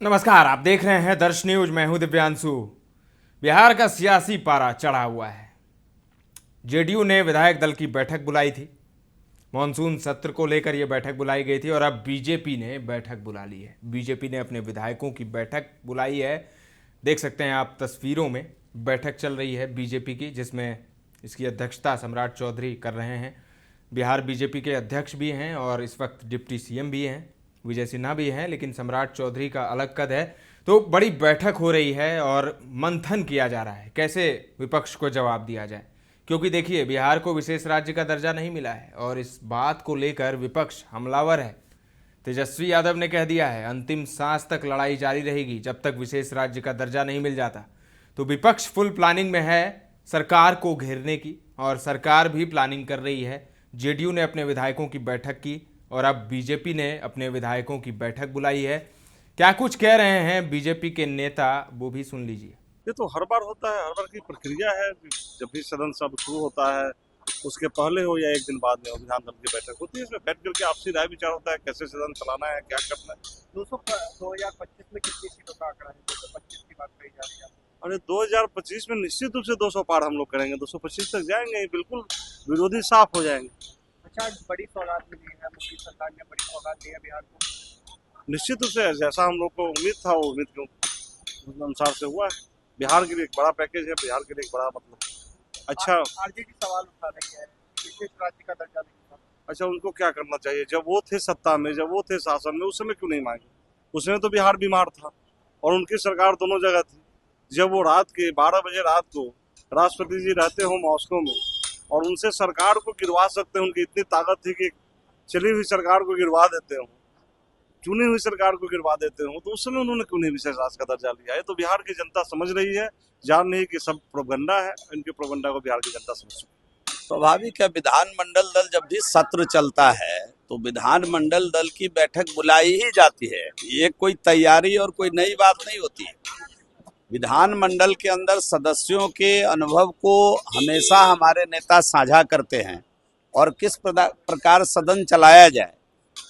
नमस्कार, आप देख रहे हैं दर्श न्यूज। मैं हूं दिव्यांशु। बिहार का सियासी पारा चढ़ा हुआ है। जेडीयू ने विधायक दल की बैठक बुलाई थी। मॉनसून सत्र को लेकर यह बैठक बुलाई गई थी और अब बीजेपी ने बैठक बुला ली है। बीजेपी ने अपने विधायकों की बैठक बुलाई है। देख सकते हैं आप तस्वीरों में बैठक चल रही है बीजेपी की, जिसमें इसकी अध्यक्षता सम्राट चौधरी कर रहे हैं। बिहार बीजेपी के अध्यक्ष भी हैं और इस वक्त डिप्टी सीएम भी हैं। विजय सिन्हा भी हैं, लेकिन सम्राट चौधरी का अलग कद है। तो बड़ी बैठक हो रही है और मंथन किया जा रहा है कैसे विपक्ष को जवाब दिया जाए, क्योंकि देखिए बिहार को विशेष राज्य का दर्जा नहीं मिला है और इस बात को लेकर विपक्ष हमलावर है। तेजस्वी यादव ने कह दिया है अंतिम सांस तक लड़ाई जारी रहेगी जब तक विशेष राज्य का दर्जा नहीं मिल जाता। तो विपक्ष फुल प्लानिंग में है सरकार को घेरने की, और सरकार भी प्लानिंग कर रही है। जेडीयू ने अपने विधायकों की बैठक की और अब बीजेपी ने अपने विधायकों की बैठक बुलाई है। क्या कुछ कह रहे हैं बीजेपी के नेता, वो भी सुन लीजिए। ये तो हर बार होता है, हर बार की प्रक्रिया है। जब भी सदन सब शुरू होता है उसके पहले हो या एक दिन बाद में विधान दल की बैठक होती है। इसमें बैठ करके आपसी राय विचार होता है कैसे सदन चलाना है, क्या करना है। 2025 में कितनी सीटों का आंकड़ा है? 225 की बात कही जा रही है। अरे 2025 में निश्चित रूप से 200 पार हम लोग करेंगे, 225 तक जाएंगे, बिल्कुल विरोधी साफ हो जाएंगे। अच्छा, बड़ी सौगात मिली है, मोदी सरकार ने बड़ी सौगात दी है बिहार को। निश्चित रूप से जैसा हम लोग को उम्मीद था वो उम्मीद के अनुसार से हुआ है। बिहार के लिए एक बड़ा पैकेज है, बिहार के लिए एक बड़ा अच्छा। आरजेडी सवाल उठा रही है विशेष राज्य का दर्जा नहीं मिला। अच्छा, उनको क्या करना चाहिए? जब वो थे सत्ता में, जब वो थे शासन में, उस समय क्यों नहीं मांगे? उस समय तो बिहार बीमार था और उनकी सरकार दोनों जगह थी। जब वो रात के 12 बजे रात को राष्ट्रपति जी रहते हो मॉस्को में और उनसे सरकार को गिरवा सकते हैं, उनकी इतनी ताकत थी कि चली हुई सरकार को गिरवा देते हो, चुनी हुई सरकार को गिरवा देते हो, तो उस समय उन्होंने क्यों नहीं विशेष राज्य का दर्जा लिया है? तो बिहार की जनता समझ रही है, जान रही है कि सब प्रोपगंडा है। इनके प्रोपगंडा को बिहार की जनता समझ चुकी है। स्वाभाविक है, विधानमंडल दल जब भी सत्र चलता है तो विधानमंडल दल की बैठक बुलाई ही जाती है। ये कोई तैयारी और कोई नई बात नहीं होती है। विधानमंडल के अंदर सदस्यों के अनुभव को हमेशा हमारे नेता साझा करते हैं और किस प्रकार सदन चलाया जाए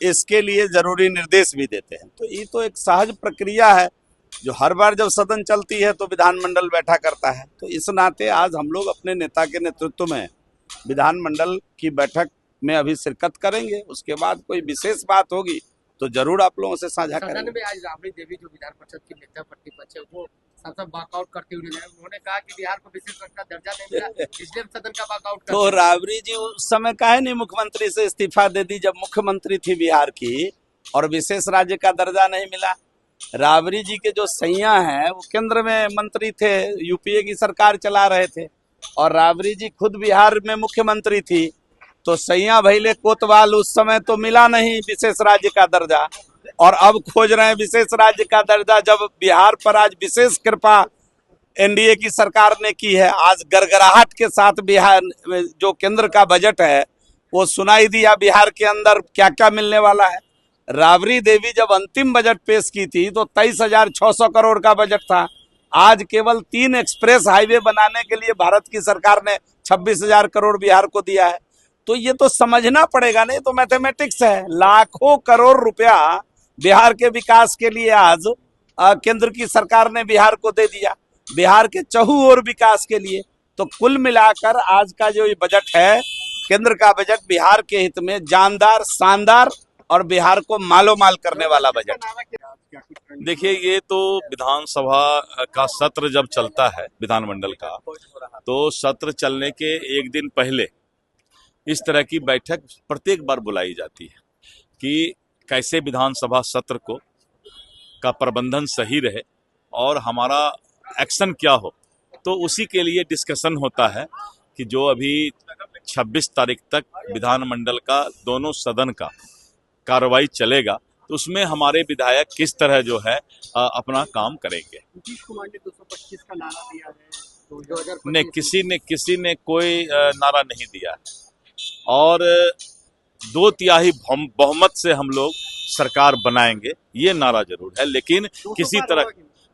इसके लिए जरूरी निर्देश भी देते हैं। तो ये तो एक सहज प्रक्रिया है जो हर बार जब सदन चलती है तो विधानमंडल बैठा करता है। तो इस नाते आज हम लोग अपने नेता के नेतृत्व में विधानमंडल की बैठक में अभी शिरकत करेंगे। उसके बाद कोई विशेष बात होगी तो जरूर आप लोगों से साझा करेंगे। सदन में आज राबड़ी देवी जो विधान परिषद की नेता प्रतिपक्ष है वो संसद वॉकआउट करते हुए नजर आए। उन्होंने कहा कि बिहार को विशेष राज्य का दर्जा नहीं मिला, इसलिए हम सदन का वॉकआउट करते हैं। तो राबड़ी जी उस समय काहे नहीं मुख्यमंत्री से इस्तीफा दे दी जब मुख्यमंत्री थी बिहार की और विशेष राज्य का दर्जा नहीं मिला? राबड़ी जी के जो सैया हैं वो केंद्र में मंत्री थे, यूपीए की सरकार चला रहे थे और राबड़ी जी खुद बिहार में मुख्यमंत्री थी। तो सैया भैले कोतवाल उस समय तो मिला नहीं विशेष राज्य का दर्जा और अब खोज रहे हैं विशेष राज्य का दर्जा, जब बिहार पर आज विशेष कृपा एनडीए की सरकार ने की है। आज गड़गड़ाहट के साथ बिहार जो केंद्र का बजट है वो सुनाई दिया बिहार के अंदर क्या क्या मिलने वाला है। राबड़ी देवी जब अंतिम बजट पेश की थी तो 23,600 करोड़ का बजट था। आज केवल 3 एक्सप्रेस हाईवे बनाने के लिए भारत की सरकार ने 26,000 करोड़ बिहार को दिया है। तो ये तो समझना पड़ेगा, नहीं तो मैथमेटिक्स है। लाखों करोड़ रुपया बिहार के विकास के लिए आज केंद्र की सरकार ने बिहार को दे दिया, बिहार के चहु और विकास के लिए। तो कुल मिलाकर आज का जो ये बजट है, केंद्र का बजट, बिहार के हित में जानदार, शानदार और बिहार को मालो माल करने वाला बजट। देखिए, ये तो विधानसभा का सत्र जब चलता है विधानमंडल का, तो सत्र चलने के एक दिन पहले इस तरह की बैठक प्रत्येक बार बुलाई जाती है कि कैसे विधानसभा सत्र को का प्रबंधन सही रहे और हमारा एक्शन क्या हो। तो उसी के लिए डिस्कशन होता है कि जो अभी 26 तारीख तक विधानमंडल का दोनों सदन का कार्रवाई चलेगा, तो उसमें हमारे विधायक किस तरह जो है अपना काम करेंगे। नीतीश कुमार ने 225 का नारा दिया है, ने किसी ने कोई नारा नहीं दिया है और 2/3 बहुमत से हम लोग सरकार बनाएंगे, ये नारा जरूर है। लेकिन किसी तरह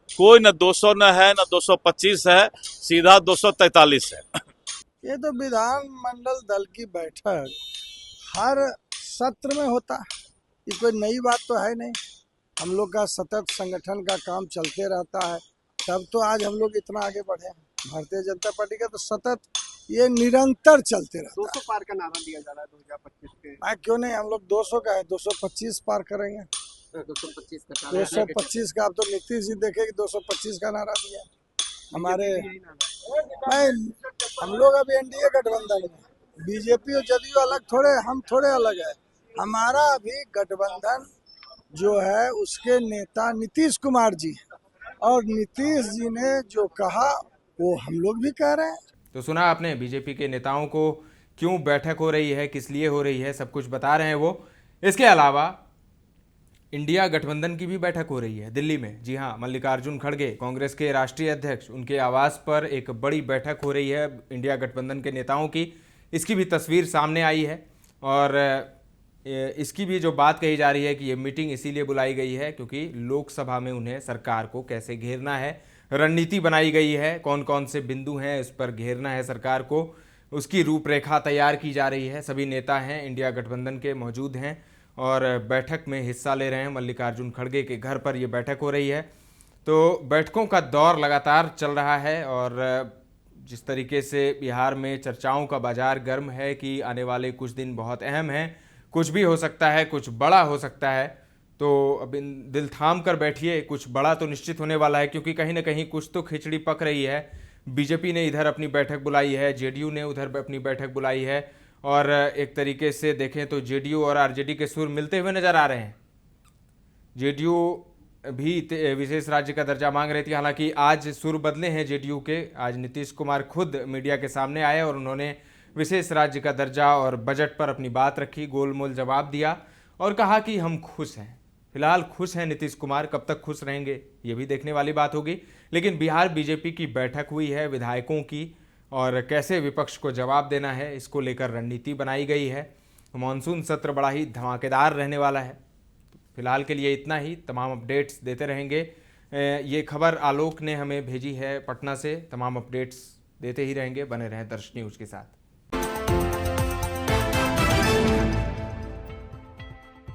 कोई न 200 न है न 225 है, सीधा 243 है। ये तो विधानमंडल दल की बैठक हर सत्र में होता है, ये कोई नई बात तो है नहीं। हम लोग का सतत संगठन का काम चलते रहता है, तब तो आज हम लोग इतना आगे बढ़े हैं। भारतीय जनता पार्टी का तो सतत ये निरंतर चलते रहता 200 पार का नारा दिया जा रहा है 2025 के। है। क्यों नहीं, हम लोग 200 का है, 225 पार करेंगे। 225 का नारा है। 225 का, अब तो नीतीश जी देखे कि 225 का नारा दिया हमारे। यही नारा है। नहीं, हम लोग अभी एनडीए गठबंधन में, बीजेपी और जदयू अलग थोड़े, हम थोड़े अलग है। हमारा अभी गठबंधन जो है उसके नेता नीतीश कुमार जी हैं, और नीतीश जी ने जो कहा वो हम लोग भी कह रहे हैं। तो सुना आपने बीजेपी के नेताओं को क्यों बैठक हो रही है, किस लिए हो रही है, सब कुछ बता रहे हैं वो। इसके अलावा इंडिया गठबंधन की भी बैठक हो रही है दिल्ली में। जी हाँ, मल्लिकार्जुन खड़गे कांग्रेस के राष्ट्रीय अध्यक्ष, उनके आवास पर एक बड़ी बैठक हो रही है इंडिया गठबंधन के नेताओं की। इसकी भी तस्वीर सामने आई है और इसकी भी जो बात कही जा रही है कि ये मीटिंग इसीलिए बुलाई गई है क्योंकि लोकसभा में उन्हें सरकार को कैसे घेरना है, रणनीति बनाई गई है, कौन कौन से बिंदु हैं इस पर घेरना है सरकार को, उसकी रूपरेखा तैयार की जा रही है। सभी नेता हैं इंडिया गठबंधन के मौजूद हैं और बैठक में हिस्सा ले रहे हैं। मल्लिकार्जुन खड़गे के घर पर यह बैठक हो रही है। तो बैठकों का दौर लगातार चल रहा है और जिस तरीके से बिहार में चर्चाओं का बाजार गर्म है कि आने वाले कुछ दिन बहुत अहम हैं, कुछ भी हो सकता है, कुछ बड़ा हो सकता है। तो अब दिल थाम कर बैठिए, कुछ बड़ा तो निश्चित होने वाला है क्योंकि कहीं ना कहीं कुछ तो खिचड़ी पक रही है। बीजेपी ने इधर अपनी बैठक बुलाई है, जेडीयू ने उधर अपनी बैठक बुलाई है और एक तरीके से देखें तो जेडीयू और आरजेडी के सुर मिलते हुए नजर आ रहे हैं। जेडीयू भी विशेष राज्य का दर्जा मांग रही थी, हालांकि आज सुर बदले हैं जेडीयू के। आज नीतीश कुमार खुद मीडिया के सामने आए और उन्होंने विशेष राज्य का दर्जा और बजट पर अपनी बात रखी, गोलमोल जवाब दिया और कहा कि हम खुश हैं। फिलहाल खुश हैं नीतीश कुमार, कब तक खुश रहेंगे ये भी देखने वाली बात होगी। लेकिन बिहार बीजेपी की बैठक हुई है विधायकों की और कैसे विपक्ष को जवाब देना है इसको लेकर रणनीति बनाई गई है। मॉनसून सत्र बड़ा ही धमाकेदार रहने वाला है। फिलहाल के लिए इतना ही, तमाम अपडेट्स देते रहेंगे। ये खबर आलोक ने हमें भेजी है पटना से। तमाम अपडेट्स देते ही रहेंगे, बने रहें दर्श न्यूज़ के साथ।